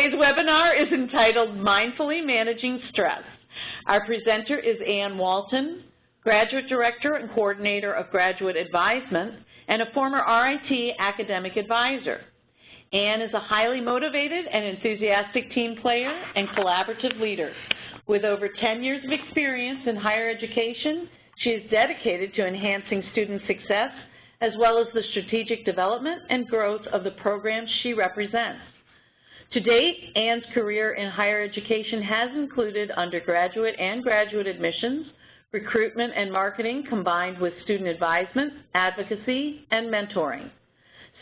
Today's webinar is entitled Mindfully Managing Stress. Our presenter is Walton, Graduate Director and Coordinator of Graduate Advisement and a former RIT academic advisor. Ann is a highly motivated and enthusiastic team player and collaborative leader. With over 10 years of experience in higher education, she is dedicated to enhancing student success as well as the strategic development and growth of the programs she represents. To date, Ann's career in higher education has included undergraduate and graduate admissions, recruitment and marketing combined with student advisement, advocacy, and mentoring.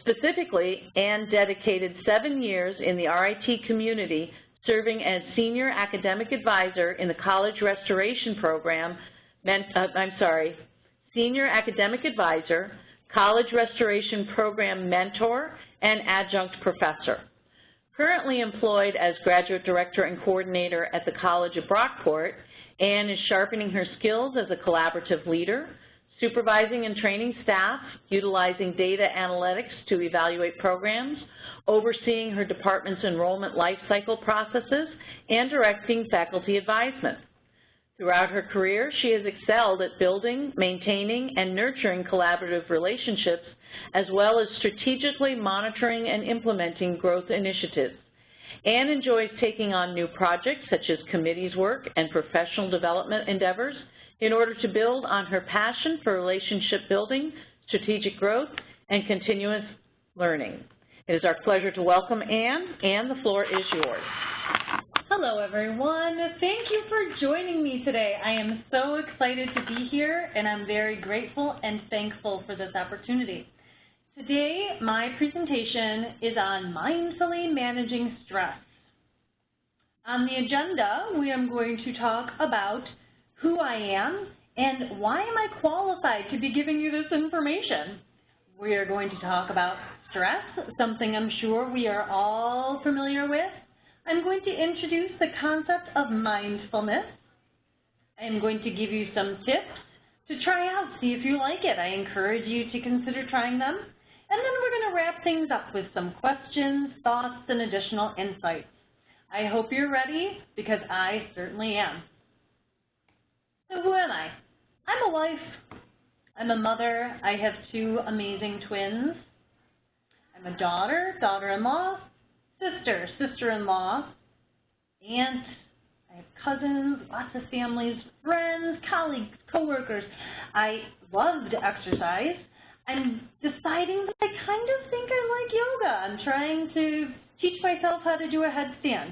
Specifically, Ann dedicated 7 years in the RIT community serving as Senior Academic Advisor in the College Restoration Program, Senior Academic Advisor, College Restoration Program Mentor, and Adjunct Professor. Currently employed as Graduate Director and Coordinator at the College of Brockport, Ann is sharpening her skills as a collaborative leader, supervising and training staff, utilizing data analytics to evaluate programs, overseeing her department's enrollment lifecycle processes, and directing faculty advisement. Throughout her career, she has excelled at building, maintaining, and nurturing collaborative relationships, as well as strategically monitoring and implementing growth initiatives. Ann enjoys taking on new projects such as committees work and professional development endeavors in order to build on her passion for relationship building, strategic growth, and continuous learning. It is our pleasure to welcome Ann. Ann, the floor is yours. Hello, everyone. Thank you for joining me today. I am so excited to be here, and I'm very grateful and thankful for this opportunity. Today, my presentation is on mindfully managing stress. On the agenda, we are going to talk about who I am and why am I qualified to be giving you this information. We are going to talk about stress, something I'm sure we are all familiar with. I'm going to introduce the concept of mindfulness. I'm going to give you some tips to try out, see if you like it. I encourage you to consider trying them. And then we're going to wrap things up with some questions, thoughts, and additional insights. I hope you're ready, because I certainly am. So who am I? I'm a wife. I'm a mother. I have 2 amazing twins. I'm a daughter, daughter-in-law, sister, sister-in-law, aunt. I have cousins, lots of families, friends, colleagues, coworkers. I love to exercise. I'm deciding that I kind of think I like yoga. I'm trying to teach myself how to do a headstand.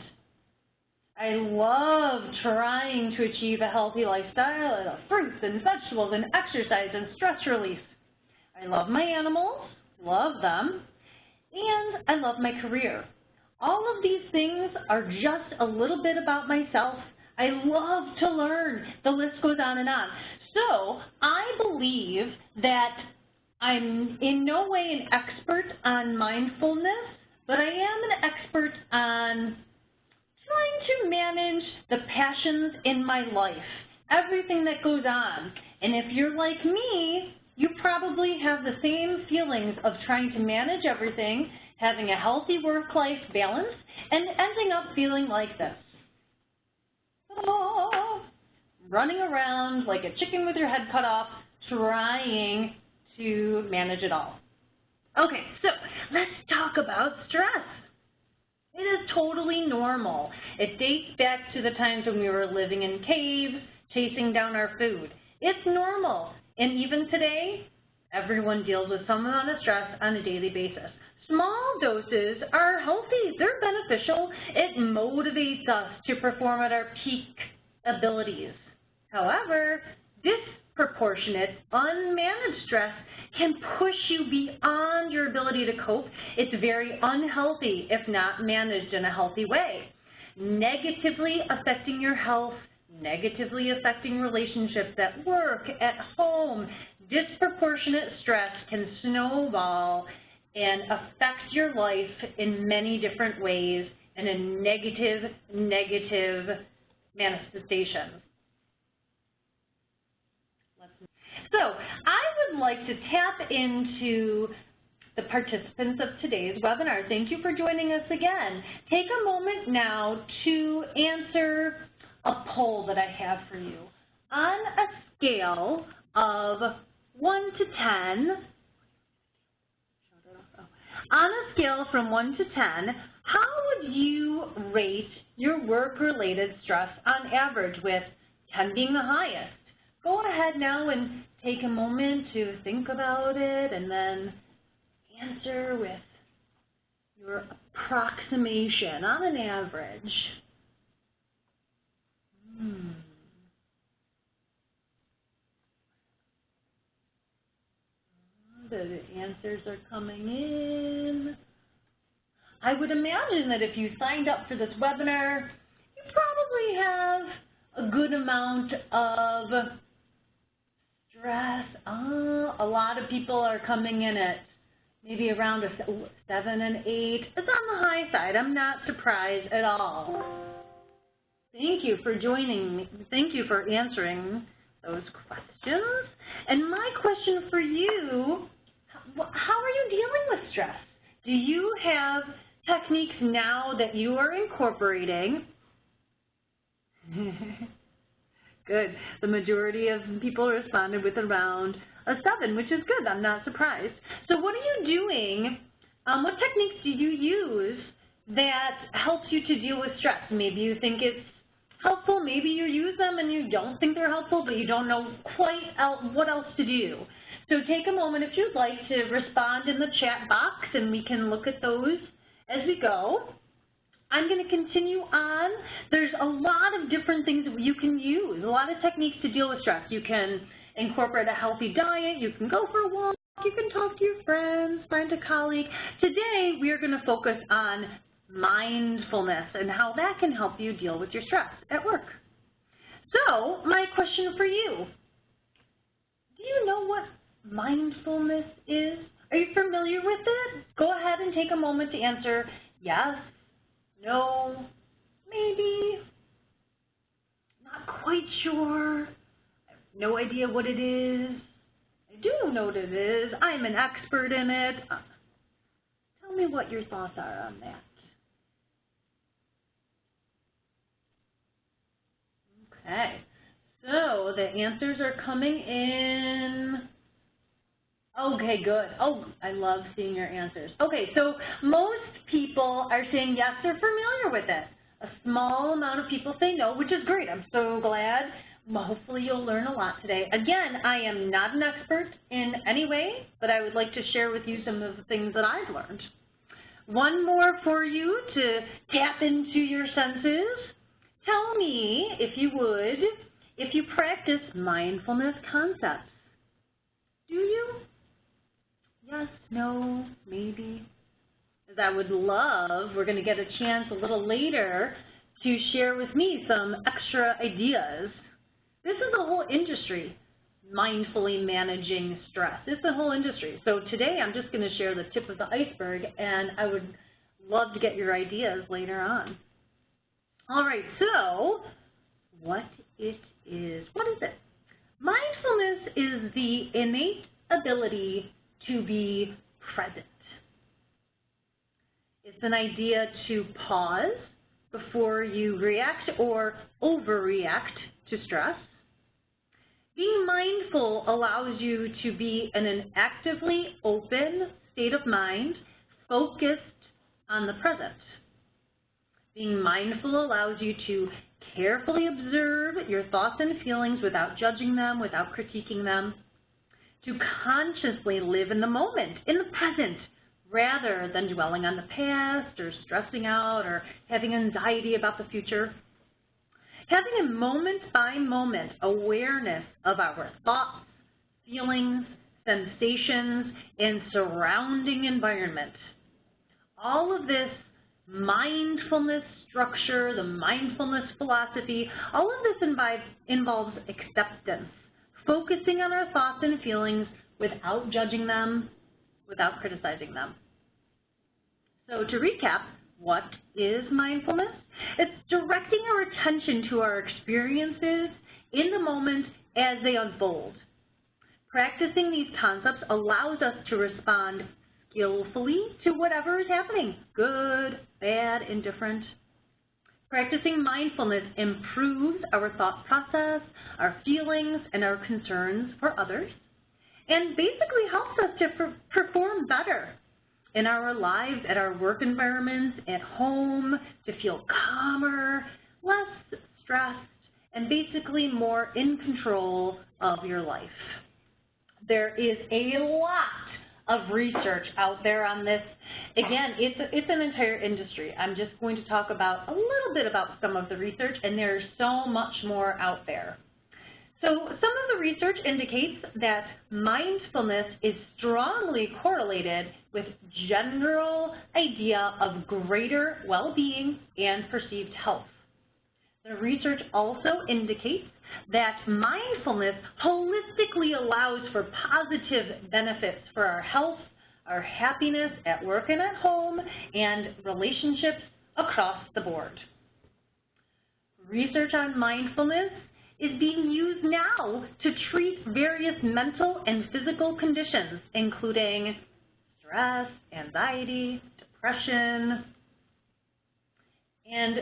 I love trying to achieve a healthy lifestyle of fruits and vegetables and exercise and stress relief. I love my animals, love them, and I love my career. All of these things are just a little bit about myself. I love to learn. The list goes on and on. So I believe that I'm in no way an expert on mindfulness, but I am an expert on trying to manage the passions in my life, everything that goes on. And if you're like me, you probably have the same feelings of trying to manage everything, having a healthy work-life balance, and ending up feeling like this. Running around like a chicken with your head cut off, trying to manage it all. Okay, so let's talk about stress. It is totally normal. It dates back to the times when we were living in caves, chasing down our food. It's normal. And even today, everyone deals with some amount of stress on a daily basis. Small doses are healthy. They're beneficial. It motivates us to perform at our peak abilities. However, disproportionate, unmanaged stress can push you beyond your ability to cope. It's very unhealthy if not managed in a healthy way, negatively affecting your health, negatively affecting relationships at work, at home. Disproportionate stress can snowball and affect your life in many different ways and in negative manifestations. So I would like to tap into the participants of today's webinar. Thank you for joining us again. Take a moment now to answer a poll that I have for you. On a scale of 1 to 10, on a scale from 1 to 10, how would you rate your work-related stress on average, with 10 being the highest? Go ahead now and take a moment to think about it and then answer with your approximation on an average. The answers are coming in. I would imagine that if you signed up for this webinar, you probably have a good amount of stress. A lot of people are coming in at maybe around a 7 and 8. It's on the high side. I'm not surprised at all. Thank you for joining me. Thank you for answering those questions. And my question for you, how are you dealing with stress? Do you have techniques now that you are incorporating? Good. The majority of people responded with around a 7, which is good. I'm not surprised. So what are you doing? What techniques do you use that helps you to deal with stress? Maybe you think it's helpful. Maybe you use them and you don't think they're helpful, but you don't know quite what else to do. So take a moment if you'd like to respond in the chat box, and we can look at those as we go. I'm going to continue on. There's a lot of different things that you can use, a lot of techniques to deal with stress. You can incorporate a healthy diet, you can go for a walk, you can talk to your friends, find a colleague. Today, we are going to focus on mindfulness and how that can help you deal with your stress at work. So, my question for you, do you know what mindfulness is? Are you familiar with it? Go ahead and take a moment to answer yes, no, maybe, not quite sure, I have no idea what it is. I do know what it is. I'm an expert in it. Tell me what your thoughts are on that. Okay, so the answers are coming in. Okay, good. Oh, I love seeing your answers. Okay, so most people are saying yes, they're familiar with it. A small amount of people say no, which is great. I'm so glad. Well, hopefully you'll learn a lot today. Again, I am not an expert in any way, but I would like to share with you some of the things that I've learned. One more for you to tap into your senses. Tell me, if you would, if you practice mindfulness concepts. Do you? Yes, no, maybe. As I would love, we're going to get a chance a little later to share with me some extra ideas. This is a whole industry, mindfully managing stress. It's a whole industry. So today I'm just going to share the tip of the iceberg, and I would love to get your ideas later on. All right, so what is it? Mindfulness is the innate ability to be present. It's an idea to pause before you react or overreact to stress. Being mindful allows you to be in an actively open state of mind, focused on the present. Being mindful allows you to carefully observe your thoughts and feelings without judging them, without critiquing them, to consciously live in the moment, in the present, rather than dwelling on the past or stressing out or having anxiety about the future. Having a moment-by-moment awareness of our thoughts, feelings, sensations, and surrounding environment. All of this mindfulness structure, the mindfulness philosophy, all of this involves acceptance, focusing on our thoughts and feelings without judging them, without criticizing them. So to recap, what is mindfulness? It's directing our attention to our experiences in the moment as they unfold. Practicing these concepts allows us to respond skillfully to whatever is happening, good, bad, indifferent. Practicing mindfulness improves our thought process, our feelings, and our concerns for others, and basically helps us to perform better in our lives, at our work environments, at home, to feel calmer, less stressed, and basically more in control of your life. There is a lot of research out there on this. Again, it's an entire industry. I'm just going to talk about a little bit about some of the research, and there's so much more out there. So some of the research indicates that mindfulness is strongly correlated with general idea of greater well-being and perceived health. The research also indicates that mindfulness holistically allows for positive benefits for our health, our happiness at work and at home, and relationships across the board. Research on mindfulness is being used now to treat various mental and physical conditions, including stress, anxiety, depression, and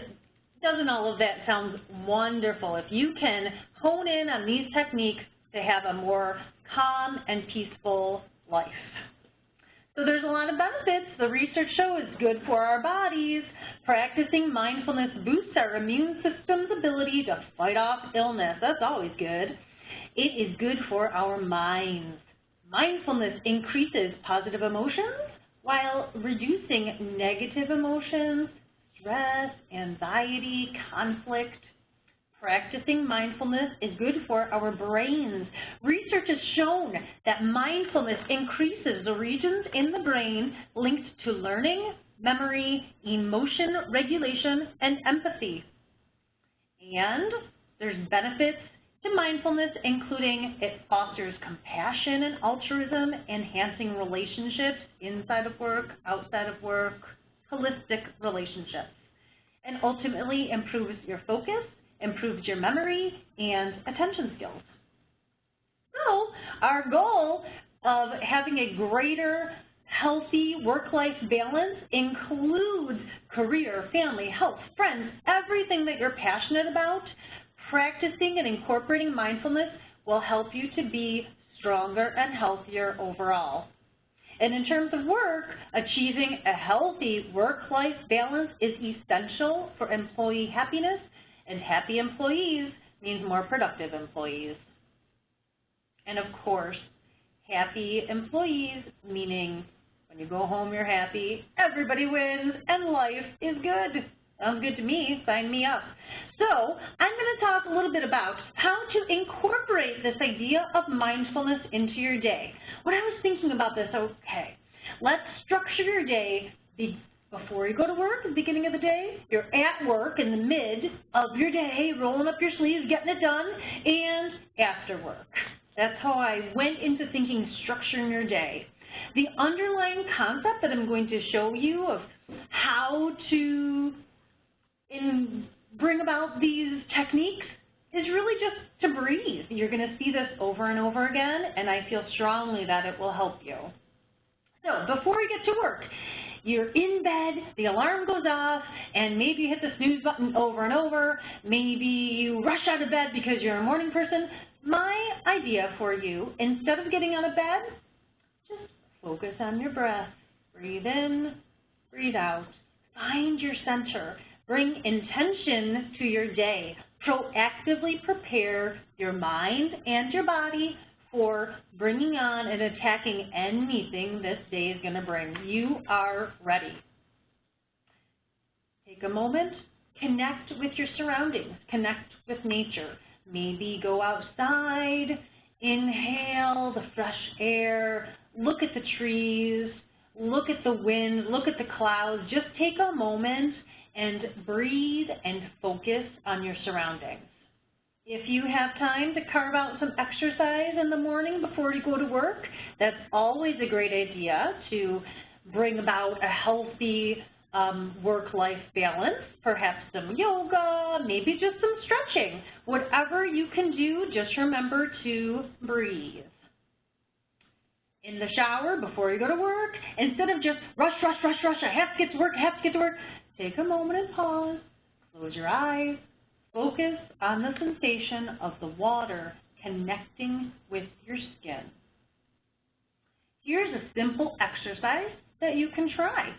doesn't all of that sound wonderful? If you can hone in on these techniques to have a more calm and peaceful life. So there's a lot of benefits. The research shows it's good for our bodies. Practicing mindfulness boosts our immune system's ability to fight off illness. That's always good. It is good for our minds. Mindfulness increases positive emotions while reducing negative emotions, stress, anxiety, conflict. Practicing mindfulness is good for our brains. Research has shown that mindfulness increases the regions in the brain linked to learning, memory, emotion regulation, and empathy. And there's benefits to mindfulness, including it fosters compassion and altruism, enhancing relationships inside of work, outside of work, holistic relationships, and ultimately improves your focus, improves your memory, and attention skills. So our goal of having a greater healthy work-life balance includes career, family, health, friends, everything that you're passionate about. Practicing and incorporating mindfulness will help you to be stronger and healthier overall. And in terms of work, achieving a healthy work-life balance is essential for employee happiness, and happy employees means more productive employees. And of course, happy employees meaning when you go home you're happy, everybody wins, and life is good. Sounds good to me, sign me up. So I'm going to talk a little bit about how to incorporate this idea of mindfulness into your day. When I was thinking about this, okay, let's structure your day before you go to work, at the beginning of the day, you're at work in the mid of your day, rolling up your sleeves, getting it done, and after work. That's how I went into thinking structuring your day. The underlying concept that I'm going to show you of how to bring about these techniques is really just to breathe. You're going to see this over and over again, and I feel strongly that it will help you. So before you get to work, you're in bed, the alarm goes off, and maybe you hit the snooze button over and over. Maybe you rush out of bed because you're a morning person. My idea for you, instead of getting out of bed, just focus on your breath. Breathe in, breathe out. Find your center. Bring intention to your day. Proactively prepare your mind and your body for bringing on and attacking anything this day is going to bring. You are ready. Take a moment, connect with your surroundings, connect with nature. Maybe go outside, inhale the fresh air, look at the trees, look at the wind, look at the clouds. Just take a moment and breathe and focus on your surroundings. If you have time to carve out some exercise in the morning before you go to work, that's always a great idea to bring about a healthy work-life balance, perhaps some yoga, maybe just some stretching. Whatever you can do, just remember to breathe. In the shower, before you go to work, instead of just rush, rush, rush, rush, I have to get to work, I have to get to work, take a moment and pause, close your eyes, focus on the sensation of the water connecting with your skin. Here's a simple exercise that you can try.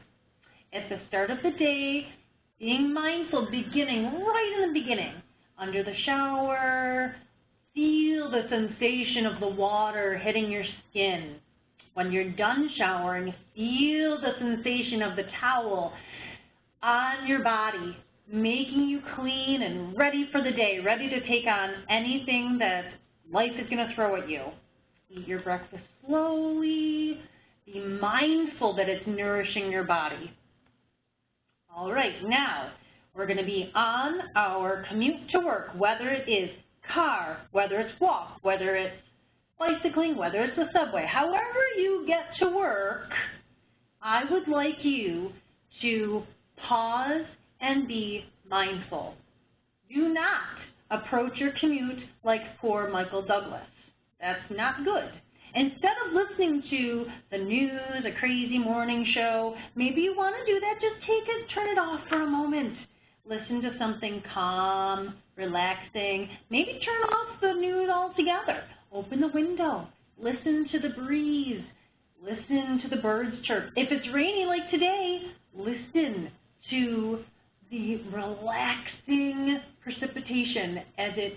At the start of the day, being mindful, beginning right in the beginning, under the shower, feel the sensation of the water hitting your skin. When you're done showering, feel the sensation of the towel on your body, making you clean and ready for the day, ready to take on anything that life is going to throw at you. Eat your breakfast slowly. Be mindful that it's nourishing your body. All right, now we're going to be on our commute to work, whether it is car, whether it's walk, whether it's bicycling, whether it's the subway. However you get to work, I would like you to pause and be mindful. Do not approach your commute like poor Michael Douglas. That's not good. Instead of listening to the news, a crazy morning show, maybe you want to do that, just turn it off for a moment. Listen to something calm, relaxing. Maybe turn off the news altogether. Open the window. Listen to the breeze. Listen to the birds chirp. If it's rainy like today, listen to the relaxing precipitation as it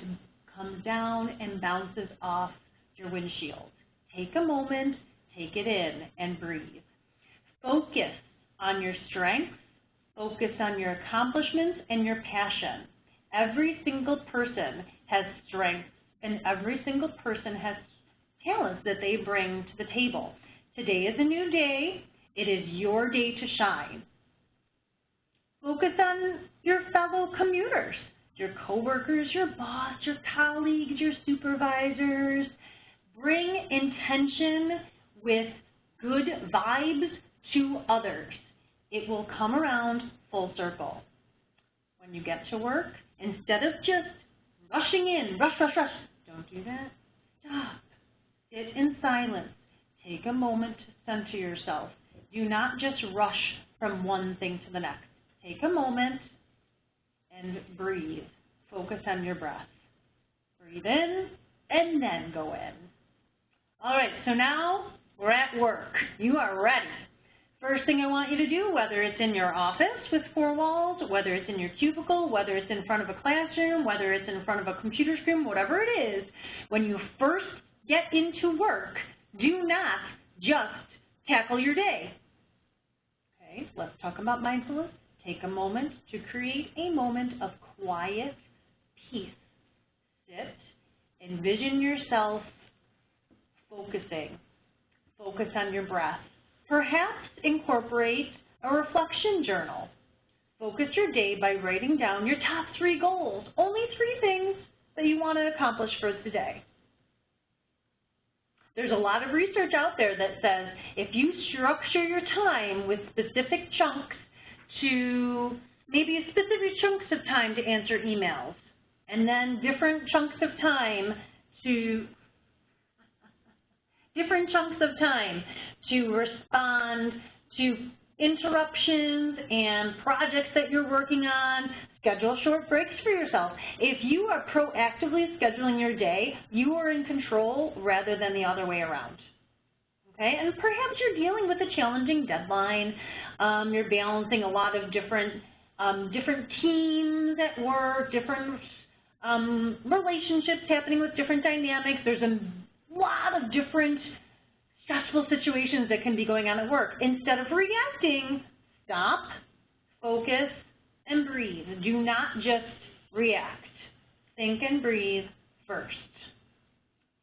comes down and bounces off your windshield. Take a moment, take it in, and breathe. Focus on your strengths, focus on your accomplishments and your passion. Every single person has strengths, and every single person has talents that they bring to the table. Today is a new day. It is your day to shine. Focus on your fellow commuters, your coworkers, your boss, your colleagues, your supervisors. Bring intention with good vibes to others. It will come around full circle. When you get to work, instead of just rushing in, rush, rush, rush, don't do that. Stop. Sit in silence. Take a moment to center yourself. Do not just rush from one thing to the next. Take a moment and breathe. Focus on your breath. Breathe in and then go in. All right, so now we're at work. You are ready. First thing I want you to do, whether it's in your office with four walls, whether it's in your cubicle, whether it's in front of a classroom, whether it's in front of a computer screen, whatever it is, when you first get into work, do not just tackle your day. Okay, let's talk about mindfulness. Take a moment to create a moment of quiet peace. Sit, envision yourself focusing. Focus on your breath. Perhaps incorporate a reflection journal. Focus your day by writing down your top 3 goals, only 3 things that you want to accomplish for today. There's a lot of research out there that says if you structure your time with specific chunks to maybe specific chunks of time to answer emails, and then different chunks of time to respond to interruptions and projects that you're working on. Schedule short breaks for yourself. If you are proactively scheduling your day, you are in control rather than the other way around. Okay, and perhaps you're dealing with a challenging deadline. You're balancing a lot of different teams at work, different relationships happening with different dynamics. There's a lot of different stressful situations that can be going on at work. Instead of reacting, stop, focus, and breathe. Do not just react. Think and breathe first.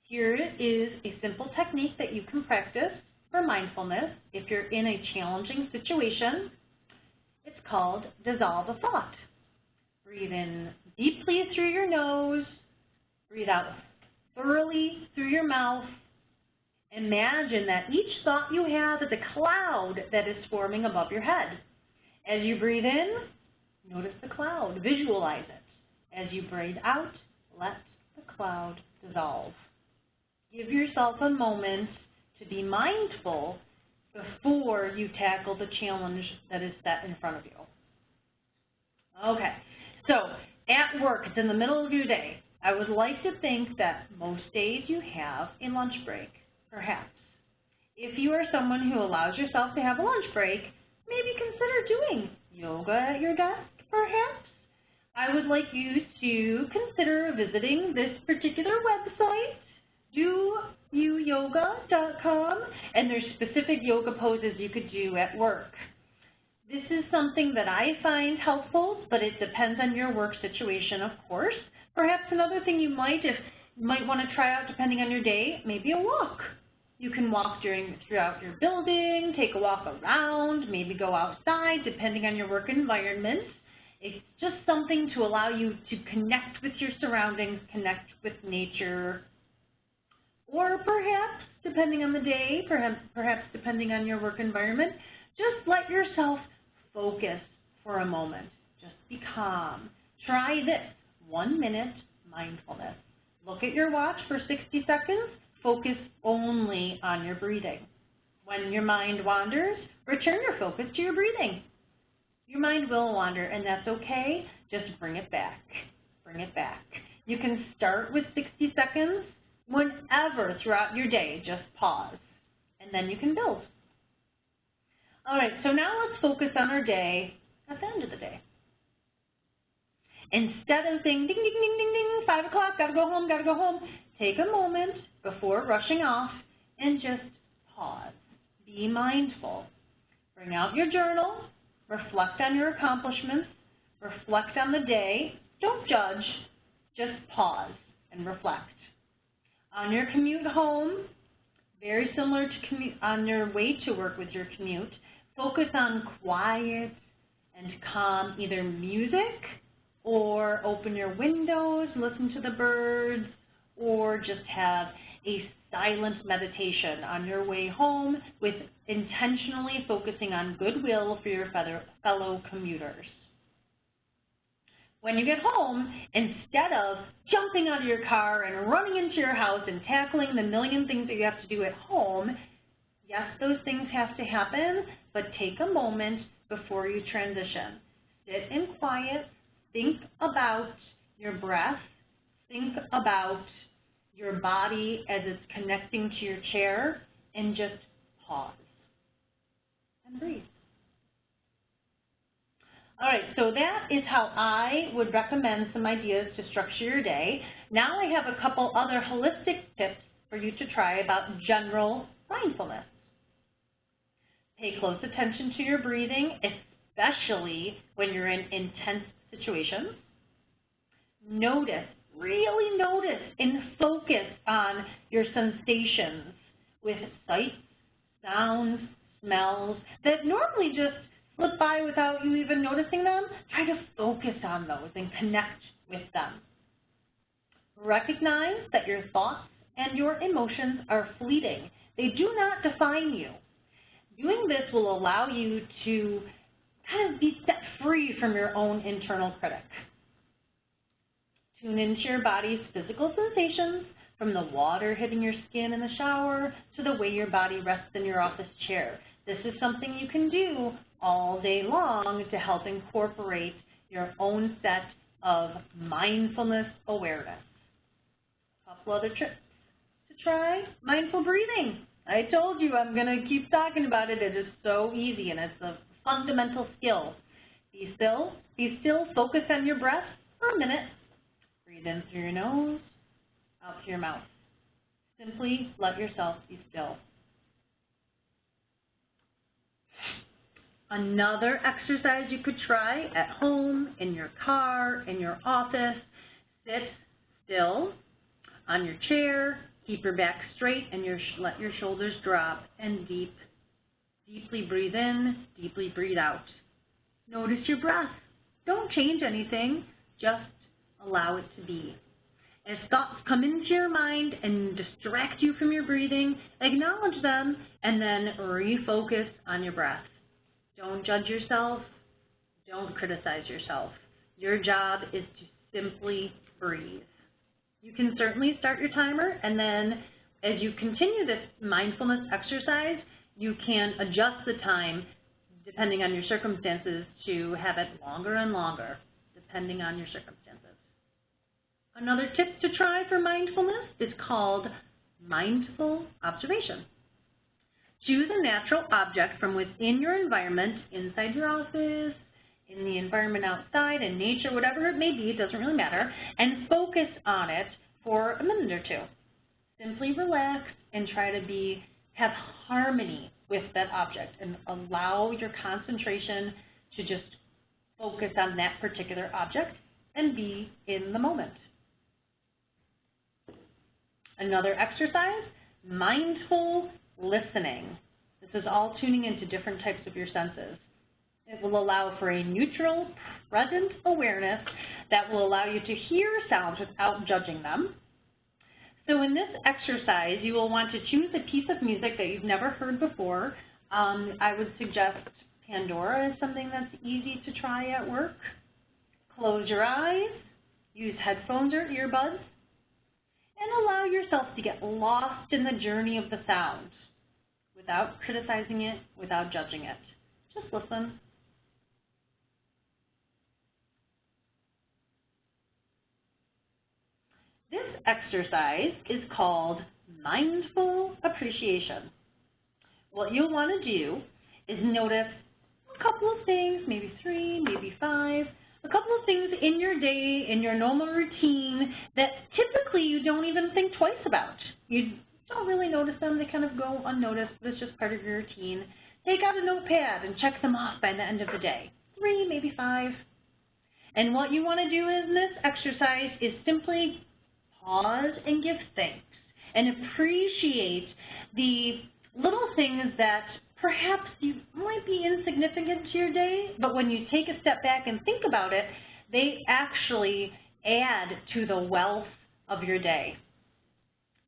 Here is a simple technique that you can practice for mindfulness if you're in a challenging situation. It's called dissolve a thought. Breathe in deeply through your nose. Breathe out thoroughly through your mouth. Imagine that each thought you have is a cloud that is forming above your head. As you breathe in, notice the cloud. Visualize it. As you breathe out, let the cloud dissolve. Give yourself a moment to be mindful before you tackle the challenge that is set in front of you. Okay, so at work, it's in the middle of your day. I would like to think that most days you have a lunch break, perhaps. If you are someone who allows yourself to have a lunch break, maybe consider doing yoga at your desk, perhaps. I would like you to consider visiting this particular website, doyouyoga.com, and there's specific yoga poses you could do at work. This is something that I find helpful, but it depends on your work situation, of course. Perhaps another thing you might want to try out, depending on your day, maybe a walk. You can walk throughout your building, take a walk around, maybe go outside, depending on your work environment. It's just something to allow you to connect with your surroundings, connect with nature, or perhaps, depending on the day, perhaps depending on your work environment, just let yourself focus for a moment. Just be calm. Try this. 1 minute mindfulness. Look at your watch for 60 seconds. Focus only on your breathing. When your mind wanders, return your focus to your breathing. Your mind will wander, and that's okay. Just bring it back. Bring it back. You can start with 60 seconds whenever throughout your day. Just pause, and then you can build. All right, so now let's focus on our day at the end of the day. Instead of saying, ding, ding, ding, ding, ding, 5 o'clock, gotta go home, take a moment before rushing off and just pause. Be mindful. Bring out your journal, reflect on your accomplishments, reflect on the day. Don't judge, just pause and reflect. On your commute home, very similar to on your way to work with your commute, focus on quiet and calm, either music or open your windows, listen to the birds, or just have a silent meditation on your way home with intentionally focusing on goodwill for your fellow commuters. When you get home, instead of jumping out of your car and running into your house and tackling the million things that you have to do at home, yes, those things have to happen, but take a moment before you transition. Sit in quiet. Think about your breath. Think about your body as it's connecting to your chair, and just pause and breathe. All right, so that is how I would recommend some ideas to structure your day. Now I have a couple other holistic tips for you to try about general mindfulness. Pay close attention to your breathing, especially when you're in intense situations. Notice, really notice and focus on your sensations with sights, sounds, smells that normally just slip by without you even noticing them. Try to focus on those and connect with them. Recognize that your thoughts and your emotions are fleeting. They do not define you. Doing this will allow you to kind of be set free from your own internal critic. Tune into your body's physical sensations, from the water hitting your skin in the shower to the way your body rests in your office chair. This is something you can do all day long to help incorporate your own set of mindfulness awareness. A couple other tricks to try. Mindful breathing. I told you I'm going to keep talking about it. It is so easy, and it's a fundamental skill. Be still, focus on your breath for a minute. Breathe in through your nose, out through your mouth. Simply let yourself be still. Another exercise you could try at home, in your car, in your office. Sit still on your chair, keep your back straight, and let your shoulders drop, and deeply breathe in, deeply breathe out. Notice your breath. Don't change anything, just allow it to be. As thoughts come into your mind and distract you from your breathing, acknowledge them and then refocus on your breath. Don't judge yourself. Don't criticize yourself. Your job is to simply breathe. You can certainly start your timer and then as you continue this mindfulness exercise, you can adjust the time depending on your circumstances to have it longer and longer, depending on your circumstances. Another tip to try for mindfulness is called mindful observation. Choose a natural object from within your environment, inside your office, in the environment outside, in nature, whatever it may be, it doesn't really matter, and focus on it for a minute or two. Simply relax and try to have harmony with that object and allow your concentration to just focus on that particular object and be in the moment. Another exercise, mindful listening. This is all tuning into different types of your senses. It will allow for a neutral, present awareness that will allow you to hear sounds without judging them. So in this exercise, you will want to choose a piece of music that you've never heard before. I would suggest Pandora is something that's easy to try at work. Close your eyes, use headphones or earbuds, and allow yourself to get lost in the journey of the sound without criticizing it, without judging it. Just listen. This exercise is called mindful appreciation. What you'll want to do is notice a couple of things, maybe 3, maybe 5, a couple of things in your day, in your normal routine that typically you don't even think twice about. You don't really notice them, they kind of go unnoticed, but it's just part of your routine. Take out a notepad and check them off by the end of the day. 3, maybe 5. And what you want to do in this exercise is simply pause and give thanks and appreciate the little things that perhaps you might be insignificant to your day, but when you take a step back and think about it, they actually add to the wealth of your day.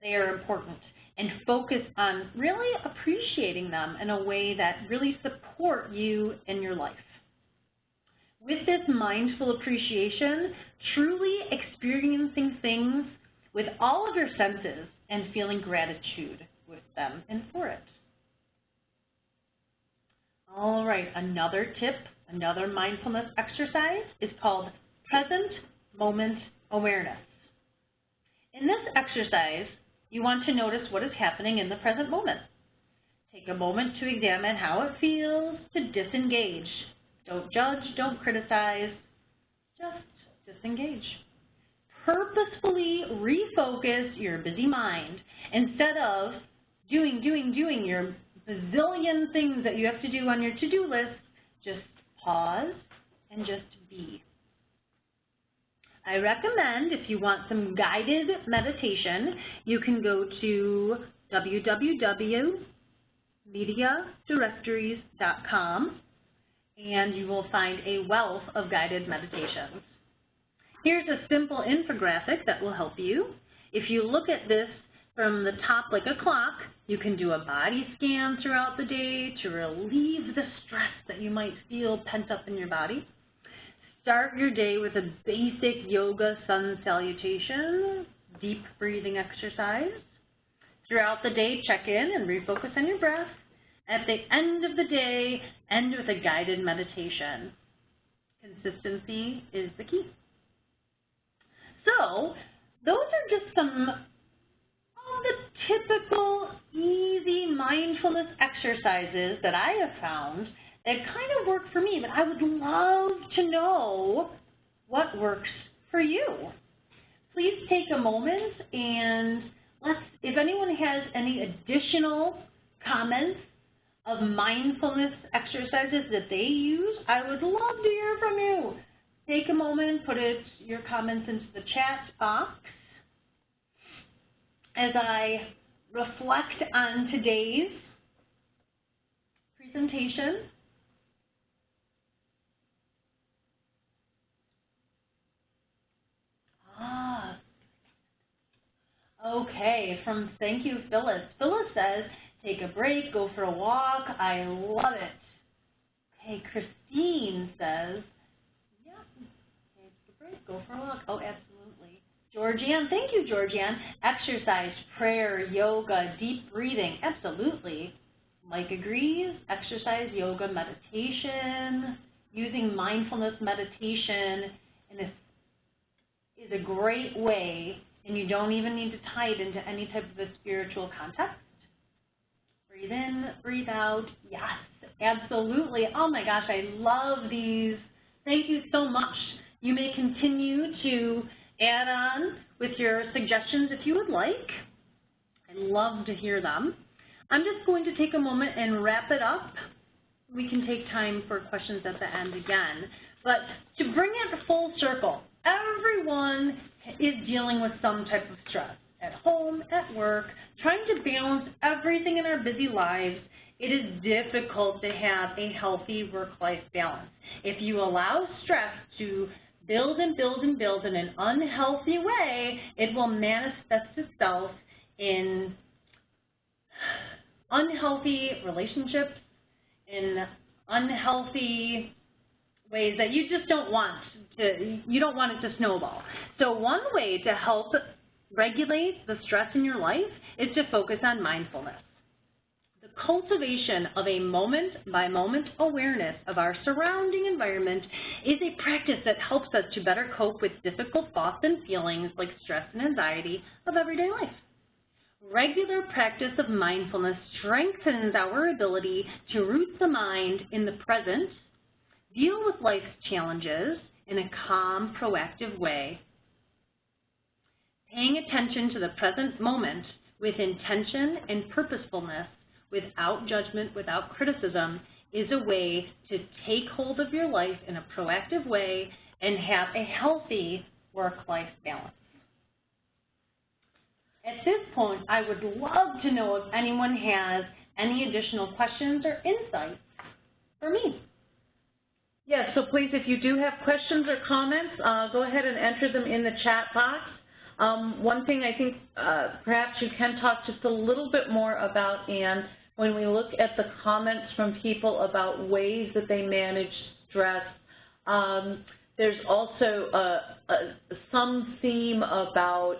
They are important, and focus on really appreciating them in a way that really support you in your life. With this mindful appreciation, truly experiencing things with all of your senses and feeling gratitude with them and for it. All right, another tip, another mindfulness exercise is called present moment awareness. In this exercise, you want to notice what is happening in the present moment. Take a moment to examine how it feels to disengage. Don't judge, don't criticize, just disengage. Purposefully refocus your busy mind instead of doing your bazillion things that you have to do on your to-do list. Just pause and just be. I recommend, if you want some guided meditation, you can go to www.mediadirectories.com and you will find a wealth of guided meditations. Here's a simple infographic that will help you. If you look at this from the top like a clock, you can do a body scan throughout the day to relieve the stress that you might feel pent up in your body. Start your day with a basic yoga sun salutation, deep breathing exercise. Throughout the day, check in and refocus on your breath. At the end of the day, end with a guided meditation. Consistency is the key. So, those are just some of the typical easy mindfulness exercises that I have found that kind of work for me, but I would love to know what works for you. Please take a moment and if anyone has any additional comments of mindfulness exercises that they use, I would love to hear from you. Take a moment, put your comments into the chat box. As I reflect on today's presentation, okay, thank you, Phyllis. Phyllis says, take a break, go for a walk. I love it. Okay, Christine says, yeah, take a break, go for a walk. Oh, absolutely. Georgianne, thank you, Georgianne. Exercise, prayer, yoga, deep breathing, absolutely. Mike agrees. Exercise, yoga, meditation, using mindfulness meditation, and this is a great way, and you don't even need to tie it into any type of a spiritual context. Breathe in, breathe out. Yes, absolutely. Oh my gosh, I love these. Thank you so much. You may continue to add on with your suggestions if you would like. I'd love to hear them. I'm just going to take a moment and wrap it up. We can take time for questions at the end again. But to bring it full circle, everyone is dealing with some type of stress. At home, at work, trying to balance everything in our busy lives, it is difficult to have a healthy work-life balance. If you allow stress to build and build and build in an unhealthy way, it will manifest itself in unhealthy relationships, in unhealthy ways that you just don't want to, you don't want it to snowball. So one way to help regulate the stress in your life is to focus on mindfulness. The cultivation of a moment-by-moment awareness of our surrounding environment is a practice that helps us to better cope with difficult thoughts and feelings like stress and anxiety of everyday life. Regular practice of mindfulness strengthens our ability to root the mind in the present, deal with life's challenges in a calm, proactive way. Paying attention to the present moment with intention and purposefulness, without judgment, without criticism, is a way to take hold of your life in a proactive way and have a healthy work-life balance. At this point, I would love to know if anyone has any additional questions or insights for me. Yes, so please, if you do have questions or comments, go ahead and enter them in the chat box. One thing I think perhaps you can talk just a little bit more about, Anne, when we look at the comments from people about ways that they manage stress, there's also some theme about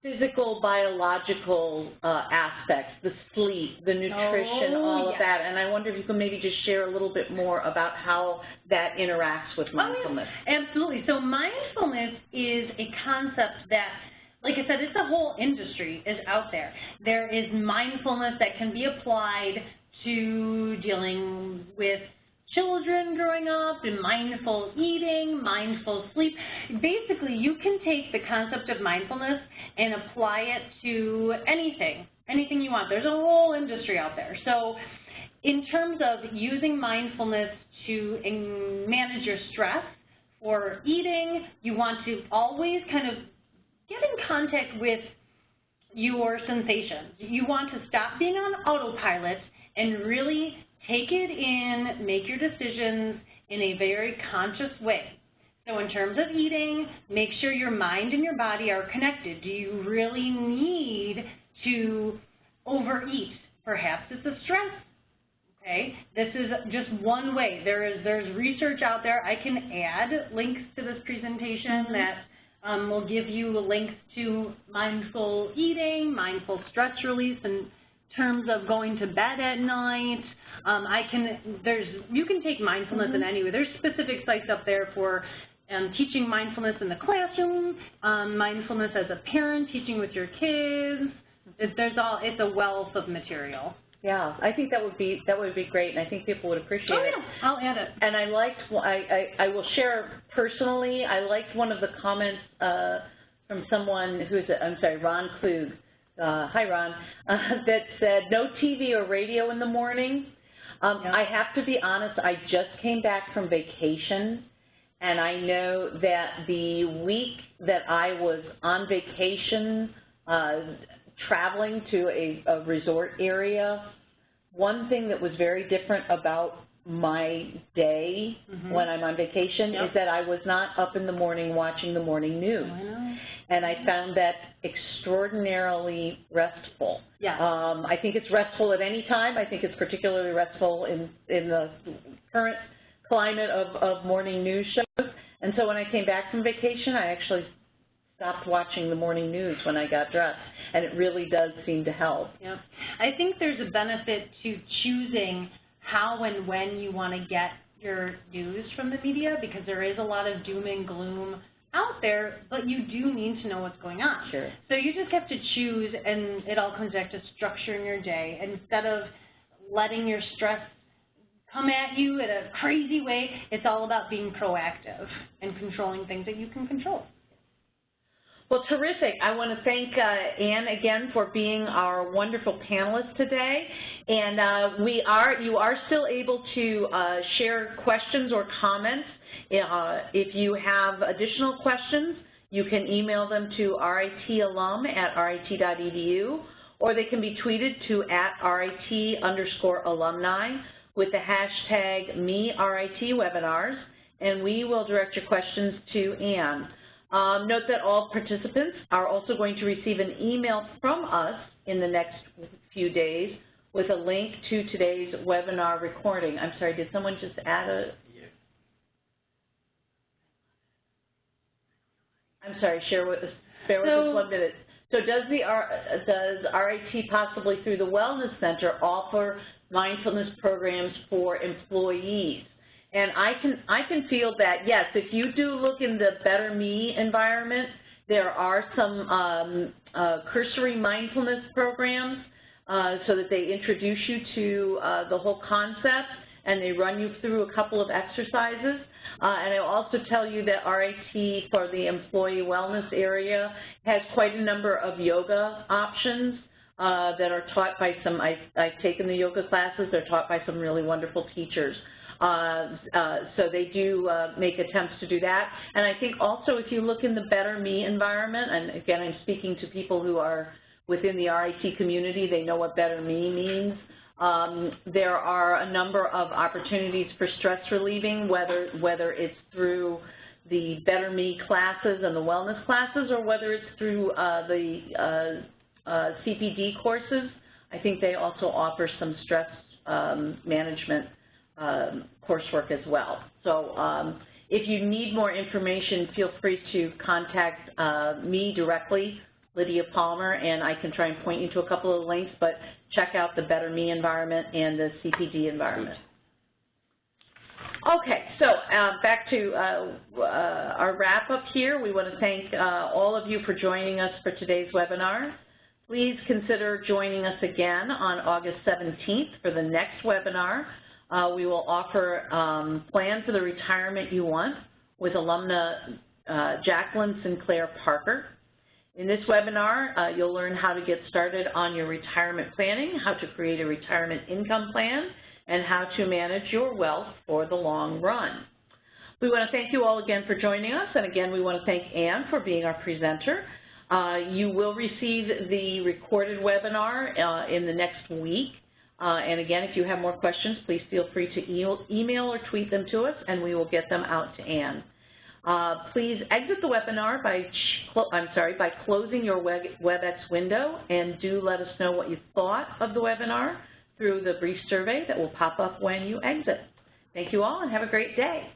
physical, biological aspects, the sleep, the nutrition, all of that. And I wonder if you can maybe just share a little bit more about how that interacts with mindfulness. Absolutely. So mindfulness is a concept that, like I said, it's a whole industry is out there. There is mindfulness that can be applied to dealing with children growing up, and mindful eating, mindful sleep. Basically, you can take the concept of mindfulness and apply it to anything you want. There's a whole industry out there. So in terms of using mindfulness to manage your stress for eating, you want to always kind of get in contact with your sensations. You want to stop being on autopilot and really take it in, make your decisions in a very conscious way. So in terms of eating, make sure your mind and your body are connected. Do you really need to overeat? Perhaps it's a stress. Okay, this is just one way. There's research out there. I can add links to this presentation that will give you links to mindful eating, mindful stress release in terms of going to bed at night. You can take mindfulness in any way. There's specific sites up there for teaching mindfulness in the classroom, mindfulness as a parent, teaching with your kids. It's a wealth of material. Yeah, I think that would be great, and I think people would appreciate it. Yeah, I'll add it. And I will share personally. I liked one of the comments from someone Ron Klug. Hi, Ron. That said, no TV or radio in the morning. I have to be honest. I just came back from vacation, and I know that the week that I was on vacation, traveling to a resort area, one thing that was very different about my day when I'm on vacation is that I was not up in the morning watching the morning news. And I found that extraordinarily restful. I think it's restful at any time. I think it's particularly restful in the current climate of morning news shows. And so when I came back from vacation, I actually stopped watching the morning news when I got dressed, and it really does seem to help. Yeah. I think there's a benefit to choosing how and when you want to get your news from the media, because there is a lot of doom and gloom out there, but you do need to know what's going on. Sure. So you just have to choose, and it all comes back to structuring your day. Instead of letting your stress come at you in a crazy way, it's all about being proactive and controlling things that you can control. Well, terrific. I want to thank Ann again for being our wonderful panelist today. And you are still able to share questions or comments. If you have additional questions, you can email them to ritalum@rit.edu, or they can be tweeted to @RIT_alumni with the hashtag #MeRITWebinars, and we will direct your questions to Ann. Note that all participants are also going to receive an email from us in the next few days with a link to today's webinar recording. I'm sorry, did someone just add a? I'm sorry, bear with us 1 minute. So does RIT possibly through the Wellness Center offer mindfulness programs for employees? And I can feel that, yes, if you do look in the Better Me environment, there are some cursory mindfulness programs so that they introduce you to the whole concept, and they run you through a couple of exercises. And I'll also tell you that RIT for the employee wellness area has quite a number of yoga options that are taught by some, I've taken the yoga classes, they're taught by some really wonderful teachers. So they do make attempts to do that. And I think also if you look in the Better Me environment, and again I'm speaking to people who are within the RIT community, they know what Better Me means. There are a number of opportunities for stress relieving, whether it's through the Better Me classes and the wellness classes, or whether it's through the CPD courses. I think they also offer some stress management coursework as well. So if you need more information, feel free to contact me directly, Lydia Palmer, and I can try and point you to a couple of links, but check out the Better Me environment and the CPD environment. Okay, so back to our wrap-up here. We want to thank all of you for joining us for today's webinar. Please consider joining us again on August 17th for the next webinar. We will offer Plan for the Retirement You Want with alumna Jacqueline Sinclair Parker. In this webinar, you'll learn how to get started on your retirement planning, how to create a retirement income plan, and how to manage your wealth for the long run. We want to thank you all again for joining us, and again, we want to thank Ann for being our presenter. You will receive the recorded webinar in the next week. And again, if you have more questions, please feel free to email or tweet them to us, and we will get them out to Ann. Please exit the webinar by closing your WebEx window, and do let us know what you thought of the webinar through the brief survey that will pop up when you exit. Thank you all, and have a great day.